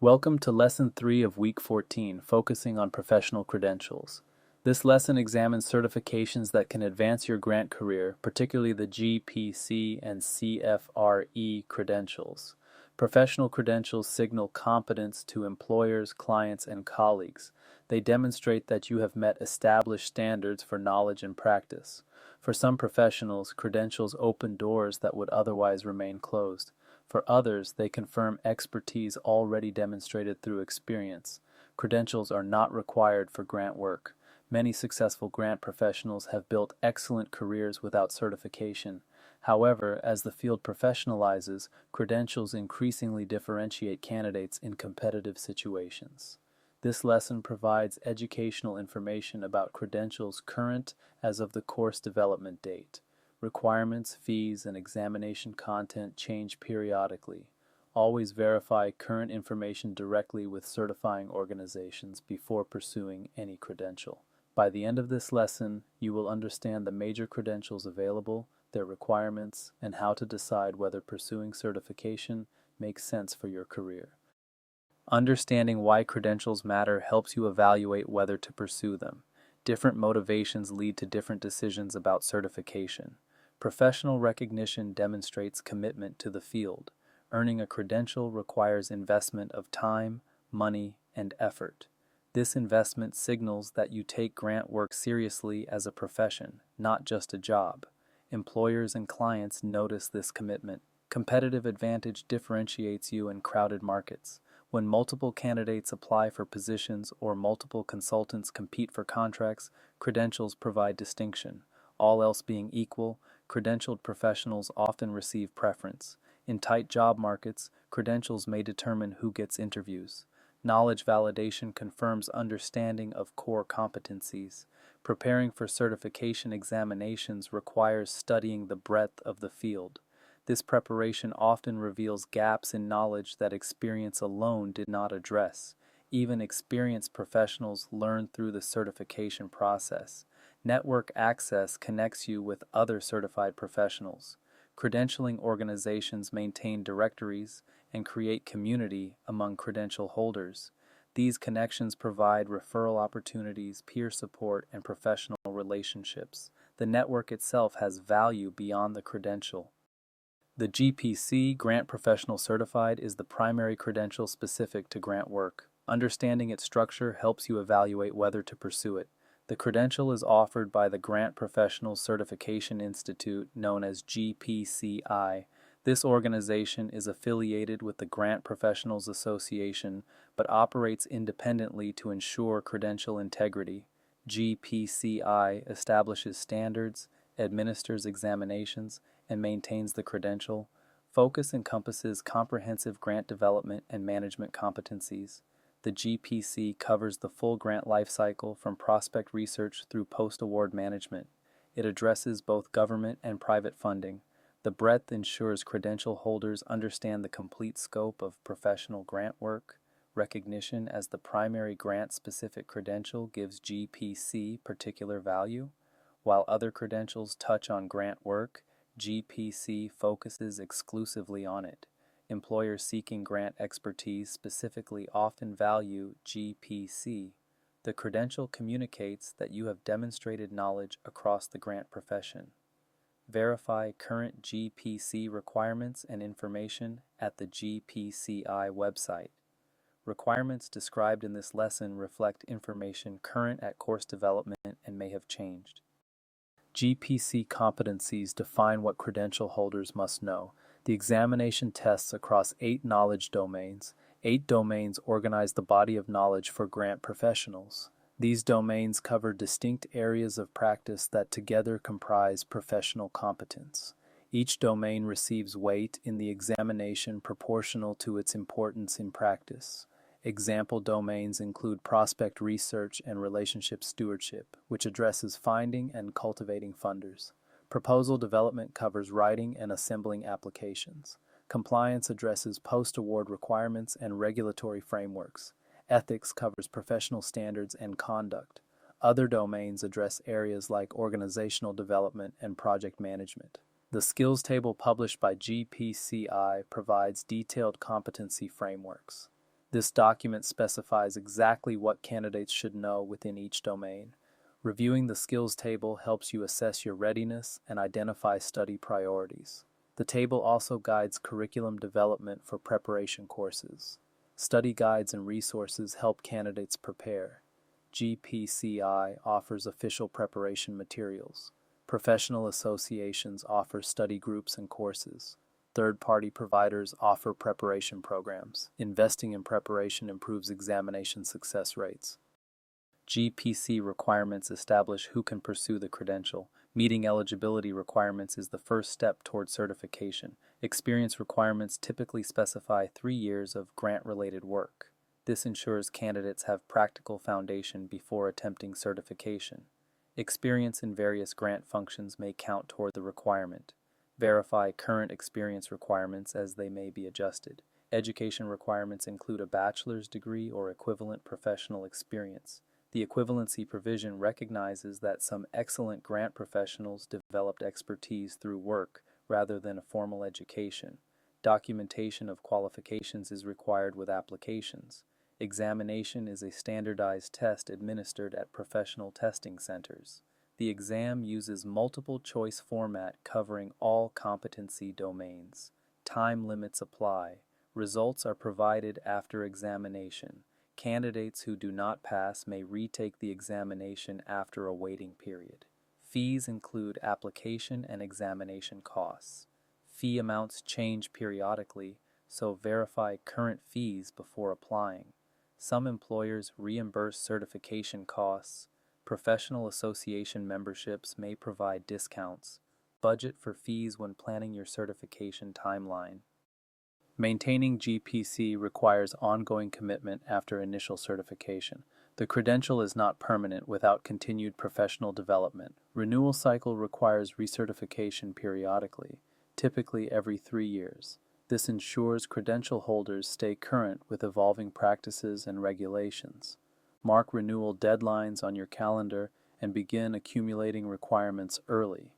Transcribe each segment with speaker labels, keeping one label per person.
Speaker 1: Welcome to Lesson 3 of Week 14, focusing on professional credentials. This lesson examines certifications that can advance your grant career, particularly the GPC and CFRE credentials. Professional credentials signal competence to employers, clients, and colleagues. They demonstrate that you have met established standards for knowledge and practice. For some professionals, credentials open doors that would otherwise remain closed. For others, they confirm expertise already demonstrated through experience. Credentials are not required for grant work. Many successful grant professionals have built excellent careers without certification. However, as the field professionalizes, credentials increasingly differentiate candidates in competitive situations. This lesson provides educational information about credentials current as of the course development date. Requirements, fees, and examination content change periodically. Always verify current information directly with certifying organizations before pursuing any credential. By the end of this lesson, you will understand the major credentials available, their requirements, and how to decide whether pursuing certification makes sense for your career. Understanding why credentials matter helps you evaluate whether to pursue them. Different motivations lead to different decisions about certification. Professional recognition demonstrates commitment to the field. Earning a credential requires investment of time, money, and effort. This investment signals that you take grant work seriously as a profession, not just a job. Employers and clients notice this commitment. Competitive advantage differentiates you in crowded markets. When multiple candidates apply for positions or multiple consultants compete for contracts, credentials provide distinction. All else being equal, credentialed professionals often receive preference. In tight job markets, credentials may determine who gets interviews. Knowledge validation confirms understanding of core competencies. Preparing for certification examinations requires studying the breadth of the field. This preparation often reveals gaps in knowledge that experience alone did not address. Even experienced professionals learn through the certification process. Network access connects you with other certified professionals. Credentialing organizations maintain directories and create community among credential holders. These connections provide referral opportunities, peer support, and professional relationships. The network itself has value beyond the credential. The GPC, Grant Professional Certified, is the primary credential specific to grant work. Understanding its structure helps you evaluate whether to pursue it. The credential is offered by the Grant Professional Certification Institute, known as GPCI. This organization is affiliated with the Grant Professionals Association, but operates independently to ensure credential integrity. GPCI establishes standards, administers examinations, and maintains the credential. Focus encompasses comprehensive grant development and management competencies. The GPC covers the full grant lifecycle from prospect research through post-award management. It addresses both government and private funding. The breadth ensures credential holders understand the complete scope of professional grant work. Recognition as the primary grant-specific credential gives GPC particular value. While other credentials touch on grant work, GPC focuses exclusively on it. Employers seeking grant expertise specifically often value GPC. The credential communicates that you have demonstrated knowledge across the grant profession. Verify current GPC requirements and information at the GPCI website. Requirements described in this lesson reflect information current at course development and may have changed. GPC competencies define what credential holders must know. The examination tests across 8 knowledge domains. 8 domains organize the body of knowledge for grant professionals. These domains cover distinct areas of practice that together comprise professional competence. Each domain receives weight in the examination proportional to its importance in practice. Example domains include prospect research and relationship stewardship, which addresses finding and cultivating funders. Proposal development covers writing and assembling applications. Compliance addresses post-award requirements and regulatory frameworks. Ethics covers professional standards and conduct. Other domains address areas like organizational development and project management. The skills table published by GPCI provides detailed competency frameworks. This document specifies exactly what candidates should know within each domain. Reviewing the skills table helps you assess your readiness and identify study priorities. The table also guides curriculum development for preparation courses. Study guides and resources help candidates prepare. GPCI offers official preparation materials. Professional associations offer study groups and courses. Third-party providers offer preparation programs. Investing in preparation improves examination success rates. GPC requirements establish who can pursue the credential. Meeting eligibility requirements is the first step toward certification. Experience requirements typically specify 3 years of grant-related work. This ensures candidates have practical foundation before attempting certification. Experience in various grant functions may count toward the requirement. Verify current experience requirements as they may be adjusted. Education requirements include a bachelor's degree or equivalent professional experience. The equivalency provision recognizes that some excellent grant professionals developed expertise through work rather than a formal education. Documentation of qualifications is required with applications. Examination is a standardized test administered at professional testing centers. The exam uses multiple choice format covering all competency domains. Time limits apply. Results are provided after examination. Candidates who do not pass may retake the examination after a waiting period. Fees include application and examination costs. Fee amounts change periodically, so verify current fees before applying. Some employers reimburse certification costs. Professional association memberships may provide discounts. Budget for fees when planning your certification timeline. Maintaining GPC requires ongoing commitment after initial certification. The credential is not permanent without continued professional development. Renewal cycle requires recertification periodically, typically every 3 years. This ensures credential holders stay current with evolving practices and regulations. Mark renewal deadlines on your calendar and begin accumulating requirements early.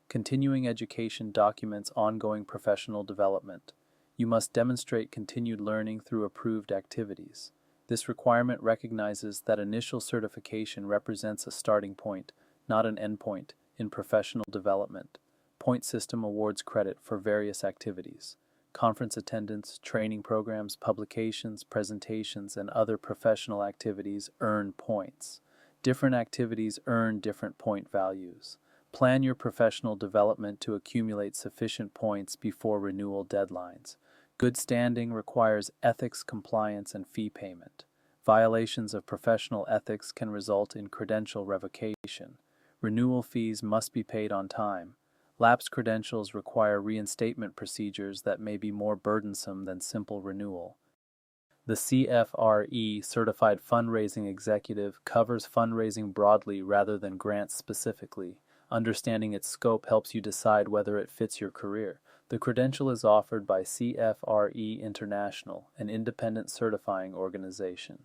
Speaker 1: Continuing education documents ongoing professional development. You must demonstrate continued learning through approved activities. This requirement recognizes that initial certification represents a starting point, not an endpoint, in professional development. Point system awards credit for various activities. Conference attendance, training programs, publications, presentations, and other professional activities earn points. Different activities earn different point values. Plan your professional development to accumulate sufficient points before renewal deadlines. Good standing requires ethics, compliance, and fee payment. Violations of professional ethics can result in credential revocation. Renewal fees must be paid on time. Lapsed credentials require reinstatement procedures that may be more burdensome than simple renewal. The CFRE Certified Fundraising Executive covers fundraising broadly rather than grants specifically. Understanding its scope helps you decide whether it fits your career. The credential is offered by CFRE International, an independent certifying organization.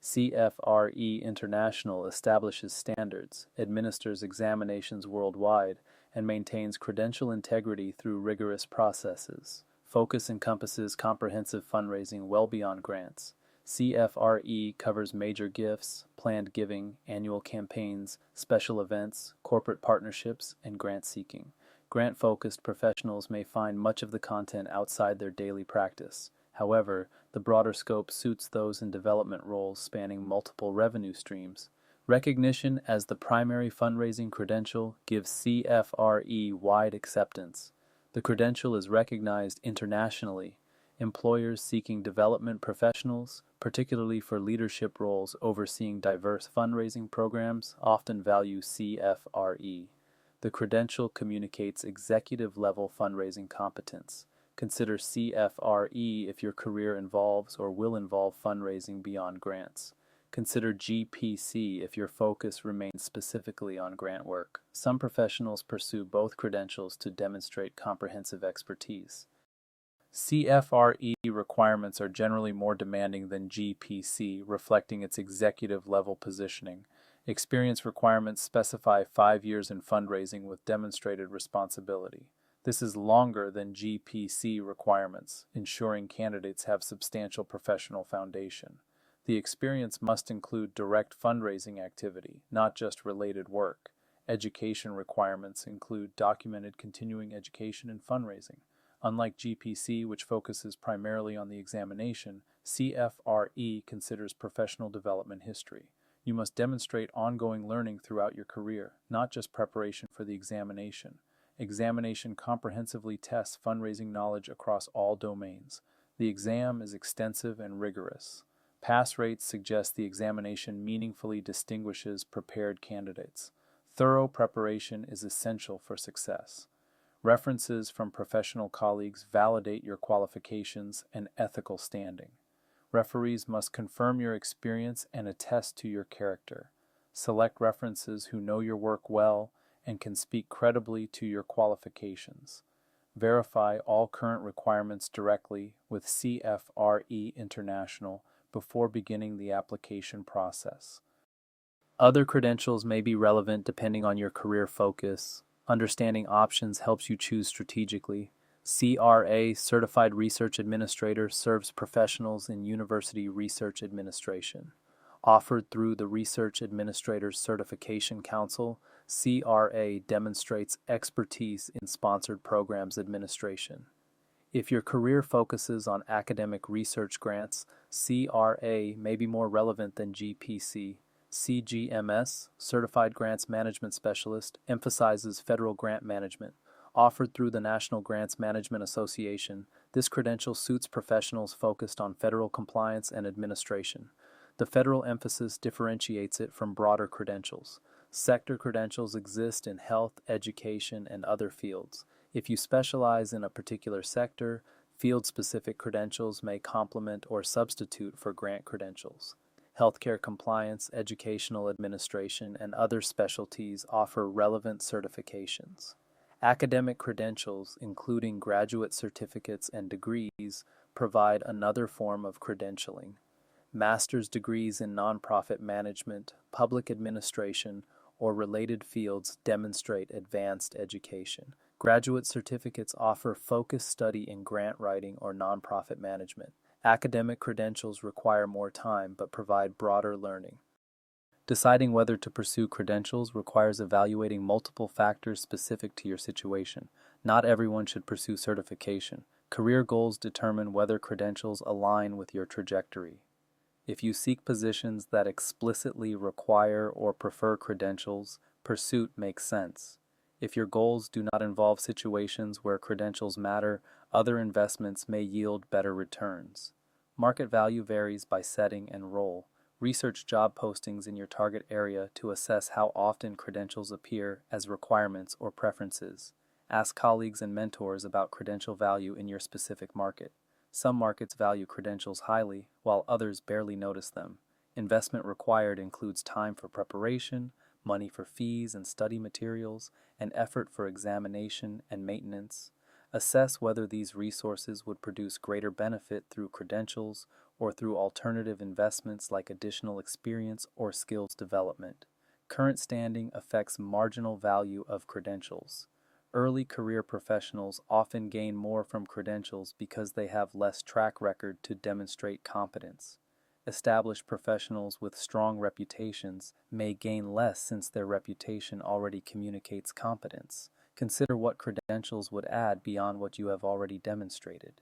Speaker 1: CFRE International establishes standards, administers examinations worldwide, and maintains credential integrity through rigorous processes. Focus encompasses comprehensive fundraising well beyond grants. CFRE covers major gifts, planned giving, annual campaigns, special events, corporate partnerships, and grant seeking. Grant-focused professionals may find much of the content outside their daily practice. However, the broader scope suits those in development roles spanning multiple revenue streams. Recognition as the primary fundraising credential gives CFRE wide acceptance. The credential is recognized internationally. Employers seeking development professionals, particularly for leadership roles overseeing diverse fundraising programs, often value CFRE. The credential communicates executive-level fundraising competence. Consider CFRE if your career involves or will involve fundraising beyond grants. Consider GPC if your focus remains specifically on grant work. Some professionals pursue both credentials to demonstrate comprehensive expertise. CFRE requirements are generally more demanding than GPC, reflecting its executive-level positioning. Experience requirements specify 5 years in fundraising with demonstrated responsibility. This is longer than GPC requirements, ensuring candidates have substantial professional foundation. The experience must include direct fundraising activity, not just related work. Education requirements include documented continuing education and fundraising. Unlike GPC, which focuses primarily on the examination, CFRE considers professional development history. You must demonstrate ongoing learning throughout your career, not just preparation for the examination. Examination comprehensively tests fundraising knowledge across all domains. The exam is extensive and rigorous. Pass rates suggest the examination meaningfully distinguishes prepared candidates. Thorough preparation is essential for success. References from professional colleagues validate your qualifications and ethical standing. Referees must confirm your experience and attest to your character. Select references who know your work well and can speak credibly to your qualifications. Verify all current requirements directly with CFRE International before beginning the application process. Other credentials may be relevant depending on your career focus. Understanding options helps you choose strategically. CRA, Certified Research Administrator, serves professionals in university research administration. Offered through the Research Administrators Certification Council, CRA demonstrates expertise in sponsored programs administration. If your career focuses on academic research grants, CRA may be more relevant than GPC. CGMS, Certified Grants Management Specialist, emphasizes federal grant management. Offered through the National Grants Management Association, this credential suits professionals focused on federal compliance and administration. The federal emphasis differentiates it from broader credentials. Sector credentials exist in health, education, and other fields. If you specialize in a particular sector, field-specific credentials may complement or substitute for grant credentials. Healthcare compliance, educational administration, and other specialties offer relevant certifications. Academic credentials, including graduate certificates and degrees, provide another form of credentialing. Master's degrees in nonprofit management, public administration, or related fields demonstrate advanced education. Graduate certificates offer focused study in grant writing or nonprofit management. Academic credentials require more time but provide broader learning. Deciding whether to pursue credentials requires evaluating multiple factors specific to your situation. Not everyone should pursue certification. Career goals determine whether credentials align with your trajectory. If you seek positions that explicitly require or prefer credentials, pursuit makes sense. If your goals do not involve situations where credentials matter, other investments may yield better returns. Market value varies by setting and role. Research job postings in your target area to assess how often credentials appear as requirements or preferences. Ask colleagues and mentors about credential value in your specific market. Some markets value credentials highly, while others barely notice them. Investment required includes time for preparation, money for fees and study materials, and effort for examination and maintenance. Assess whether these resources would produce greater benefit through credentials or through alternative investments like additional experience or skills development. Current standing affects marginal value of credentials. Early career professionals often gain more from credentials because they have less track record to demonstrate competence. Established professionals with strong reputations may gain less since their reputation already communicates competence. Consider what credentials would add beyond what you have already demonstrated.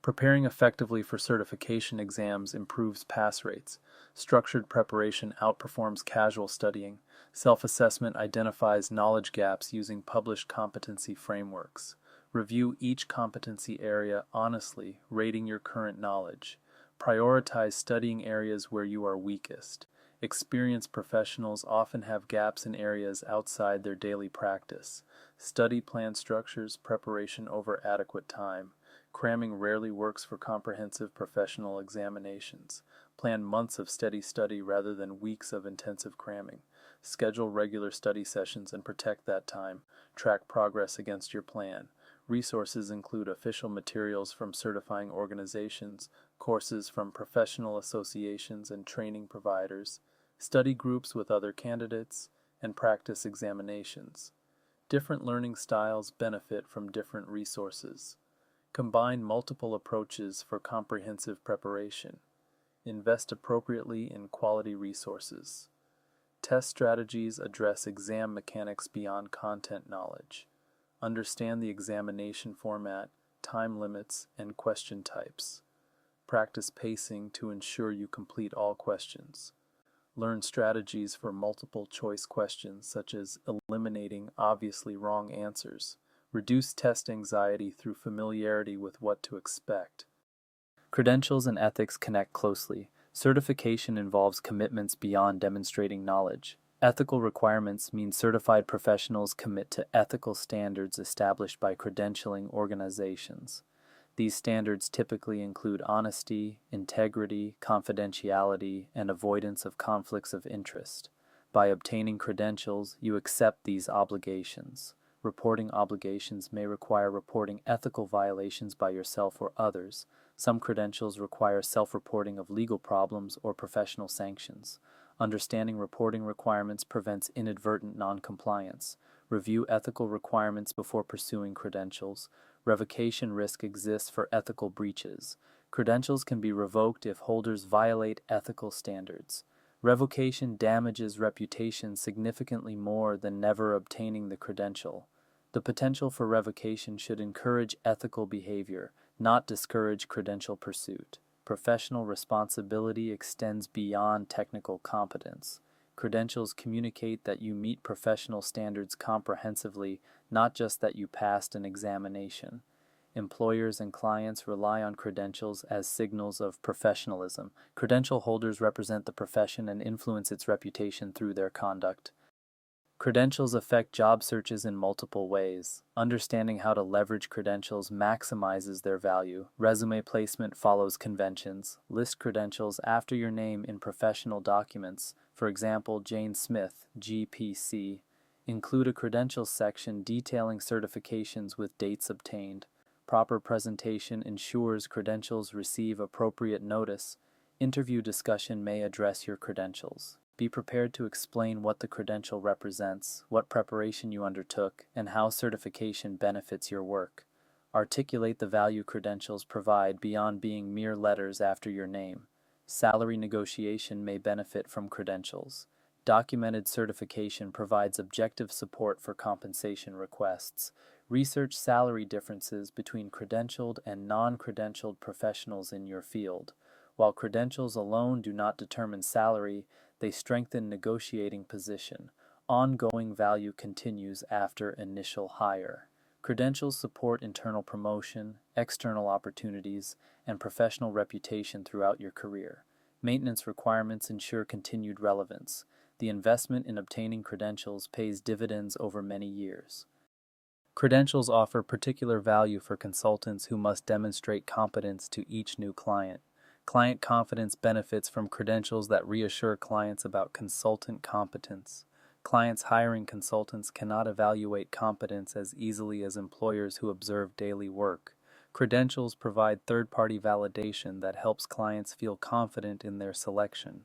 Speaker 1: Preparing effectively for certification exams improves pass rates. Structured preparation outperforms casual studying. Self-assessment identifies knowledge gaps using published competency frameworks. Review each competency area honestly, rating your current knowledge. Prioritize studying areas where you are weakest. Experienced professionals often have gaps in areas outside their daily practice. Study plan structures preparation over adequate time. Cramming rarely works for comprehensive professional examinations. Plan months of steady study rather than weeks of intensive cramming. Schedule regular study sessions and protect that time. Track progress against your plan. Resources include official materials from certifying organizations, courses from professional associations and training providers, study groups with other candidates, and practice examinations. Different learning styles benefit from different resources. Combine multiple approaches for comprehensive preparation. Invest appropriately in quality resources. Test strategies address exam mechanics beyond content knowledge. Understand the examination format, time limits, and question types. Practice pacing to ensure you complete all questions. Learn strategies for multiple choice questions, such as eliminating obviously wrong answers. Reduce test anxiety through familiarity with what to expect. Credentials and ethics connect closely. Certification involves commitments beyond demonstrating knowledge. Ethical requirements mean certified professionals commit to ethical standards established by credentialing organizations. These standards typically include honesty, integrity, confidentiality, and avoidance of conflicts of interest. By obtaining credentials, you accept these obligations. Reporting obligations may require reporting ethical violations by yourself or others. Some credentials require self-reporting of legal problems or professional sanctions. Understanding reporting requirements prevents inadvertent non-compliance. Review ethical requirements before pursuing credentials. Revocation risk exists for ethical breaches. Credentials can be revoked if holders violate ethical standards. Revocation damages reputation significantly more than never obtaining the credential. The potential for revocation should encourage ethical behavior, not discourage credential pursuit. Professional responsibility extends beyond technical competence. Credentials communicate that you meet professional standards comprehensively, not just that you passed an examination. Employers and clients rely on credentials as signals of professionalism. Credential holders represent the profession and influence its reputation through their conduct. Credentials affect job searches in multiple ways. Understanding how to leverage credentials maximizes their value. Resume placement follows conventions. List credentials after your name in professional documents. For example, Jane Smith, GPC. Include a credentials section detailing certifications with dates obtained. Proper presentation ensures credentials receive appropriate notice. Interview discussion may address your credentials. Be prepared to explain what the credential represents, what preparation you undertook, and how certification benefits your work. Articulate the value credentials provide beyond being mere letters after your name. Salary negotiation may benefit from credentials. Documented certification provides objective support for compensation requests. Research salary differences between credentialed and non-credentialed professionals in your field. While credentials alone do not determine salary, they strengthen negotiating position. Ongoing value continues after initial hire. Credentials support internal promotion, external opportunities, and professional reputation throughout your career. Maintenance requirements ensure continued relevance. The investment in obtaining credentials pays dividends over many years. Credentials offer particular value for consultants who must demonstrate competence to each new client. Client confidence benefits from credentials that reassure clients about consultant competence. Clients hiring consultants cannot evaluate competence as easily as employers who observe daily work. Credentials provide third-party validation that helps clients feel confident in their selection.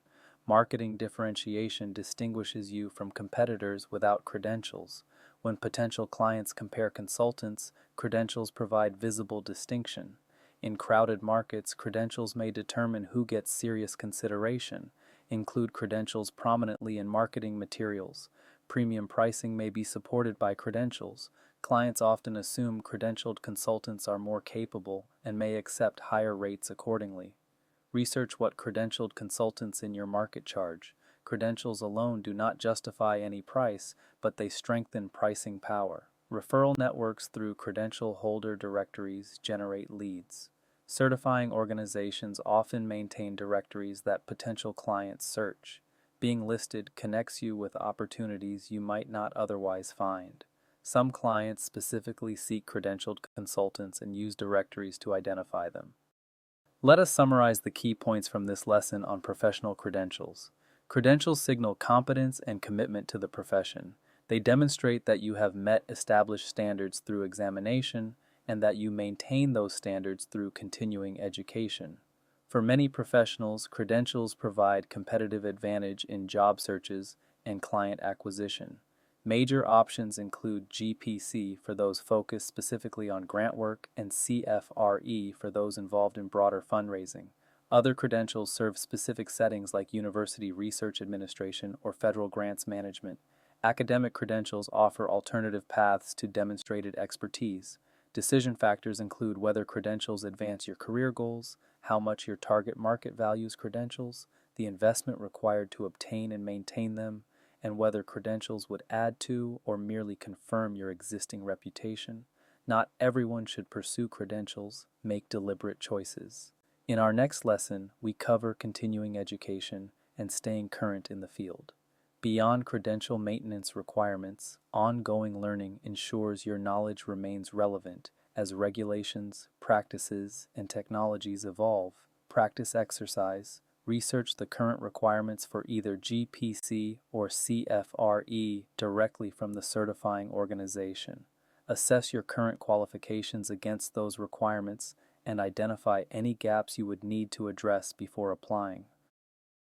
Speaker 1: Marketing differentiation distinguishes you from competitors without credentials. When potential clients compare consultants, credentials provide visible distinction. In crowded markets, credentials may determine who gets serious consideration. Include credentials prominently in marketing materials. Premium pricing may be supported by credentials. Clients often assume credentialed consultants are more capable and may accept higher rates accordingly. Research what credentialed consultants in your market charge. Credentials alone do not justify any price, but they strengthen pricing power. Referral networks through credential holder directories generate leads. Certifying organizations often maintain directories that potential clients search. Being listed connects you with opportunities you might not otherwise find. Some clients specifically seek credentialed consultants and use directories to identify them. Let us summarize the key points from this lesson on professional credentials. Credentials signal competence and commitment to the profession. They demonstrate that you have met established standards through examination and that you maintain those standards through continuing education. For many professionals, credentials provide competitive advantage in job searches and client acquisition. Major options include GPC for those focused specifically on grant work and CFRE for those involved in broader fundraising. Other credentials serve specific settings like university research administration or federal grants management. Academic credentials offer alternative paths to demonstrated expertise. Decision factors include whether credentials advance your career goals, how much your target market values credentials, the investment required to obtain and maintain them, and whether credentials would add to or merely confirm your existing reputation. Not everyone should pursue credentials. Make deliberate choices. In our next lesson, we cover continuing education and staying current in the field. Beyond credential maintenance requirements, ongoing learning ensures your knowledge remains relevant as regulations, practices, and technologies evolve. Practice exercise. Research the current requirements for either GPC or CFRE directly from the certifying organization. Assess your current qualifications against those requirements and identify any gaps you would need to address before applying.